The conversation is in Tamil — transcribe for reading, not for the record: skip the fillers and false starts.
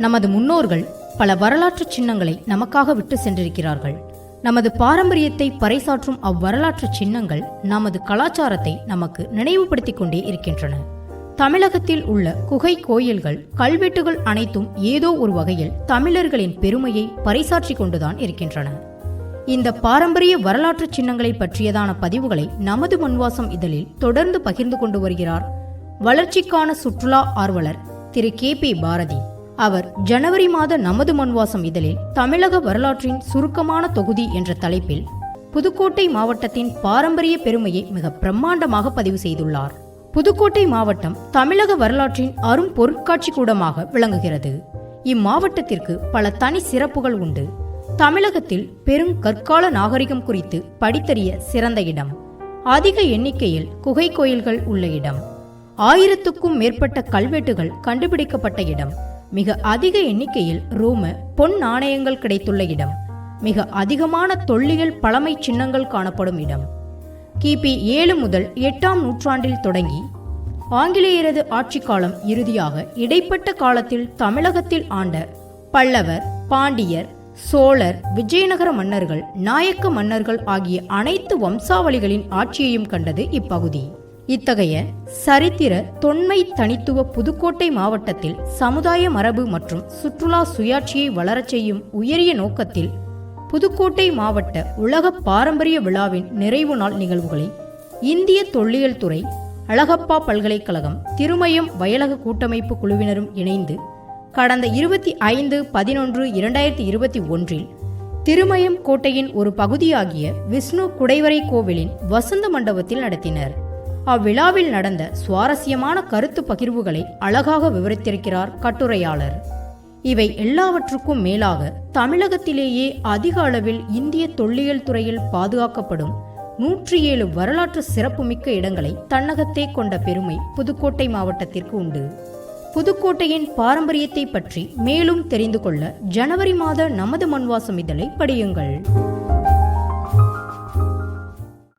நமது முன்னோர்கள் பல வரலாற்று சின்னங்களை நமக்காக விட்டு சென்றிருக்கிறார்கள். நமது பாரம்பரியத்தை பறைசாற்றும் அவ்வரலாற்று சின்னங்கள் நமது கலாச்சாரத்தை நமக்கு நினைவுபடுத்திக் கொண்டே இருக்கின்றன. தமிழகத்தில் உள்ள குகை கோயில்கள், கல்வெட்டுகள் அனைத்தும் ஏதோ ஒரு வகையில் தமிழர்களின் பெருமையை பறைசாற்றி கொண்டுதான் இருக்கின்றன. இந்த பாரம்பரிய வரலாற்று சின்னங்களை பற்றியதான பதிவுகளை நமது மண்வாசம் இதழில் தொடர்ந்து பகிர்ந்து கொண்டு வருகிறார் வளர்ச்சிக்கான சுற்றுலா ஆர்வலர் திரு KP பாரதி. அவர் ஜனவரி மாத நமது மண்வாசம் இதழில் தமிழக வரலாற்றின் சுருக்கமான தொகுதி என்ற தலைப்பில் புதுக்கோட்டை மாவட்டத்தின் பாரம்பரிய பெருமையை மிக பிரம்மாண்டமாக பதிவு செய்துள்ளார். புதுக்கோட்டை மாவட்டம் தமிழக வரலாற்றின் அரும் பொருட்காட்சி கூடமாக விளங்குகிறது. இம்மாவட்டத்திற்கு பல தனி சிறப்புகள் உண்டு. தமிழகத்தில் பெருங்கற்கால நாகரிகம் குறித்து படித்தறிய சிறந்த இடம், அதிக எண்ணிக்கையில் குகை கோயில்கள் உள்ள இடம், 1000க்கும் மேற்பட்ட கல்வெட்டுகள் கண்டுபிடிக்கப்பட்ட இடம், மிக அதிக எண்ணிக்கையில் ரோம பொன் நாணயங்கள் கிடைத்துள்ள இடம், மிக அதிகமான தொல்லியல் பழமை சின்னங்கள் காணப்படும் இடம், கிபி 7 முதல் 8ஆம் நூற்றாண்டில் தொடங்கி ஆங்கிலேயரது ஆட்சி காலம் இறுதியாக இடைப்பட்ட காலத்தில் தமிழகத்தில் ஆண்ட பல்லவர், பாண்டியர், சோழர், விஜயநகர மன்னர்கள், நாயக்க மன்னர்கள் ஆகிய அனைத்து வம்சாவளிகளின் ஆட்சியையும் கண்டது இப்பகுதி. இத்தகைய சரித்திர தொன்மை தனித்துவ புதுக்கோட்டை மாவட்டத்தில் சமுதாய மரபு மற்றும் சுற்றுலா சுயாட்சியை வளரச் செய்யும் உயரிய நோக்கத்தில் புதுக்கோட்டை மாவட்ட உலக பாரம்பரிய விழாவின் நிறைவு நாள் நிகழ்வுகளை இந்திய தொல்லியல் துறை, அழகப்பா பல்கலைக்கழகம், திருமயம் வயலக கூட்டமைப்பு குழுவினரும் இணைந்து கடந்த 25/11/2021 திருமயம் கோட்டையின் ஒரு பகுதியாகிய விஷ்ணு குடைவரை கோவிலின் வசந்த மண்டபத்தில் நடத்தினர். அவ்விழாவில் நடந்த சுவாரஸ்யமான கருத்து பகிர்வுகளை அழகாக விவரித்திருக்கிறார் கட்டுரையாளர். இவை எல்லாவற்றுக்கும் மேலாக தமிழகத்திலேயே அதிக அளவில் இந்திய தொல்லியல் துறையில் பாதுகாக்கப்படும் 107 வரலாற்று சிறப்புமிக்க இடங்களை தன்னகத்தே கொண்ட பெருமை புதுக்கோட்டை மாவட்டத்திற்கு உண்டு. புதுக்கோட்டையின் பாரம்பரியத்தை பற்றி மேலும் தெரிந்து கொள்ள ஜனவரி மாத நமது மண்வாசம் இதழை படியுங்கள்.